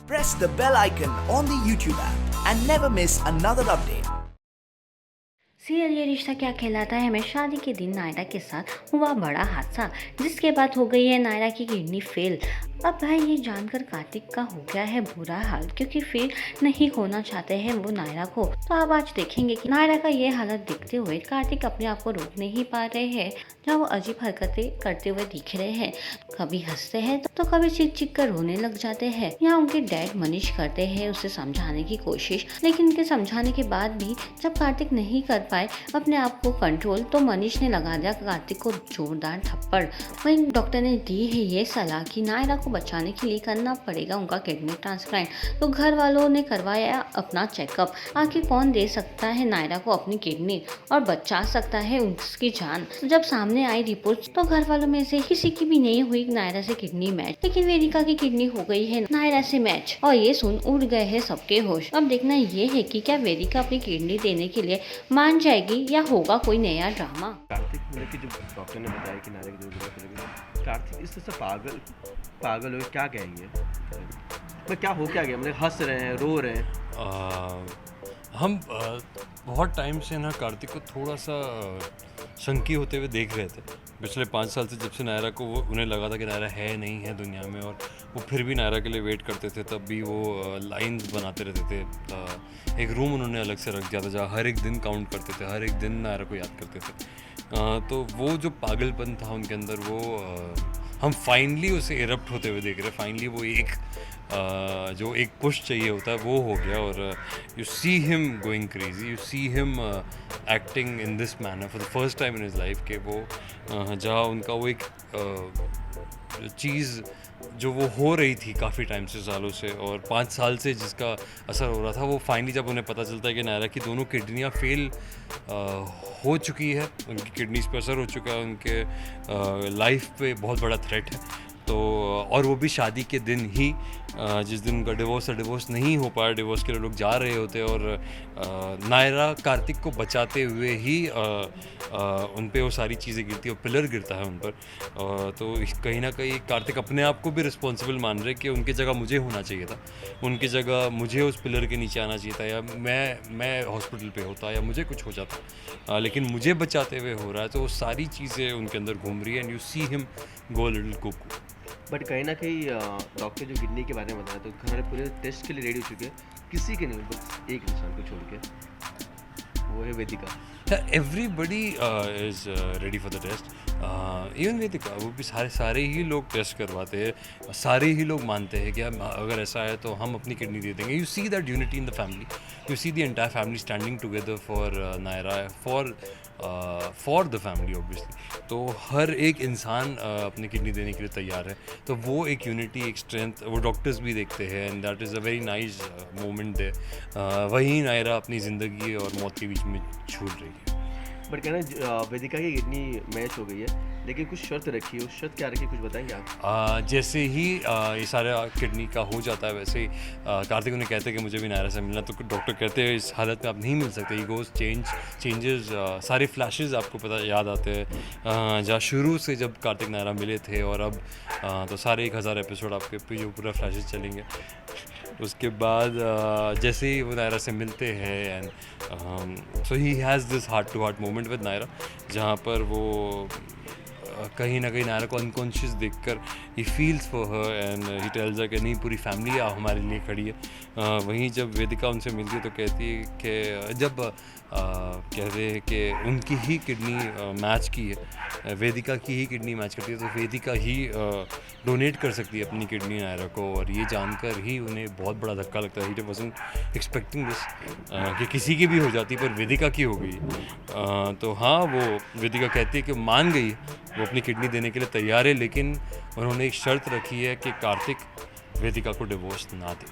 Press the bell icon on the YouTube app and never miss another update. Serial ये रिश्ता क्या कहलाता है में शादी के दिन नायरा के साथ हुआ बड़ा हादसा, जिसके बाद हो गई है नायरा की किडनी फेल। अब भाई ये जानकर कार्तिक का हो गया है बुरा हाल, क्योंकि फेल नहीं होना चाहते हैं वो नायरा को। तो अब आज देखेंगे कि नायरा का ये हालत देखते हुए कार्तिक अपने आप को रोक नहीं पा रहे हैं, जहाँ वो अजीब हरकतें करते हुए दिख रहे हैं। कभी हंसते हैं तो कभी चीख चीख कर रोने लग जाते हैं। यहाँ उनके डैड मनीष करते हैं उसे समझाने की कोशिश, लेकिन उनके समझाने के बाद भी जब कार्तिक नहीं कर पाए अपने आप को कंट्रोल, तो मनीष ने लगा दिया कार्तिक को जोरदार थप्पड़। वहीं डॉक्टर ने दी है ये सलाह कि नायरा को बचाने के लिए करना पड़ेगा उनका किडनी ट्रांसप्लांट। तो घर वालों ने करवाया अपना चेकअप। आखिर कौन दे सकता है नायरा को अपनी किडनी और बचा सकता है उसकी जान। जब सामने आई रिपोर्ट तो घर वालों में से किसी की भी नहीं हुई नायरा से किडनी मैच, लेकिन वेदिका की किडनी हो गई है नायरा से मैच, और ये सुन उड़ गए हैं सबके होश। अब देखना ये है कि क्या वेदिका अपनी किडनी देने के लिए मान जाएगी या होगा कोई नया ड्रामा। कार्तिक मतलब कि जो डॉक्टर ने बताया कि नायरा की जरूरत पड़ेगी, कार्तिक इस तरह से पागल हो क्या कहेंगे? मतलब क्या हो क्या गया? मतलब हंस रहे हैं, रो रहे हैं? हम बहुत टाइम से ना कार्तिक को थोड़ा सा शंकी होते हुए देख रहे थे। पिछले 5 साल से जब से नायरा को उन्हें लगा था कि नायरा है नहीं है दुनिया में, और वो फिर भी नायरा के लिए वेट करते थे, तब भी वो लाइंस बनाते रहते थे। एक रूम उन्होंने अलग से रख दिया था जहाँ हर एक दिन काउंट करते थे, हर एक दिन नायरा को याद करते थे। तो वो जो पागलपन था उनके अंदर, वो हम फाइनली उसे इरप्ट होते हुए देख रहे हैं। फाइनली वो एक जो एक पुश चाहिए होता है वो हो गया, और you see him going crazy, you see him acting in this manner for the first time in his life. के वो जहाँ उनका वो एक चीज़ जो वो हो रही थी काफ़ी टाइम से, सालों से, और 5 साल से जिसका असर हो रहा था, वो फाइनली जब उन्हें पता चलता है कि नायरा की दोनों किडनियाँ फेल हो चुकी है, उनकी किडनीज पर असर हो चुका है, उनके लाइफ पे बहुत बड़ा थ्रेट है। तो और वो भी शादी के दिन ही, जिस दिन उनका डिवोर्स नहीं हो पाया, डिवोर्स के लिए लोग जा रहे होते, और नायरा कार्तिक को बचाते हुए ही उन पे वो सारी चीज़ें गिरती है, पिलर गिरता है उन पर। तो कहीं ना कहीं कार्तिक अपने आप को भी रिस्पॉन्सिबल मान रहे कि उनकी जगह मुझे होना चाहिए था, उनकी जगह मुझे उस पिलर के नीचे आना चाहिए था, या मैं हॉस्पिटल पे होता, या मुझे कुछ हो जाता, लेकिन मुझे बचाते हुए हो रहा है। तो वो सारी चीज़ें उनके अंदर घूम रही है, and you see him go little cuckoo. But कहीं ना कहीं डॉक्टर जो किडनी के बारे में बताया, तो घर वाले पूरे टेस्ट के लिए रेडी हो चुके हैं, किसी के नहीं, बस एक इंसान को छोड़ के, वो है Vedika. Everybody is ready for the test, even Vedika. वो भी सारे ही लोग टेस्ट करवाते हैं, सारे ही लोग मानते हैं कि अगर ऐसा है तो हम अपनी किडनी दे देंगे। You see that unity in the family, you see the entire family standing together for Naira, for the family obviously. तो हर एक इंसान अपनी किडनी देने के लिए तैयार है। तो वो एक यूनिटी, एक स्ट्रेंथ वो डॉक्टर्स भी देखते हैं, and that is a very nice moment दे। वहीं नायरा अपनी ज़िंदगी और मौत के बीच में छूट रही है। बट कहना वेदिका की किडनी मैच हो गई है, लेकिन कुछ शर्त रखी है, उस शर्त क्या रखी, कुछ बताएंगे आप? जैसे ही ये सारा किडनी का हो जाता है, वैसे ही कार्तिक उन्हें कहते हैं कि मुझे भी नायरा से मिलना। तो डॉक्टर कहते हैं इस हालत में आप नहीं मिल सकते। ही गोज चेंजेस, सारे फ्लैशेस आपको पता याद आते हैं, जहाँ शुरू से जब कार्तिक नायरा मिले थे, और अब तो सारे 1000 एपिसोड आपके पे जो पूरा फ्लैशेस चलेंगे। उसके बाद जैसे ही वो नायरा से मिलते हैं, and so he has this heart to heart moment with Naira, जहाँ पर वो कहीं ना कहीं नायरा को अनकॉन्शियस देखकर ही feels for her, and he tells her कि नहीं, पूरी फैमिली हमारे लिए खड़ी है। वहीं जब वेदिका उनसे मिलती है तो कहती है कि जब कहते हैं कि उनकी ही किडनी मैच की है, वेदिका की ही किडनी मैच करती है, तो वेदिका ही डोनेट कर सकती है अपनी किडनी नायरा को। और ये जानकर ही उन्हें बहुत बड़ा धक्का लगता है। ही वाज़न्ट एक्सपेक्टिंग दिस कि किसी की भी हो जाती, पर वेदिका की हो गई। तो हाँ, वो वेदिका कहती है कि मान गई, वो अपनी किडनी देने के लिए तैयार है, लेकिन उन्होंने एक शर्त रखी है कि कार्तिक वेदिका को डिवोर्स ना दे।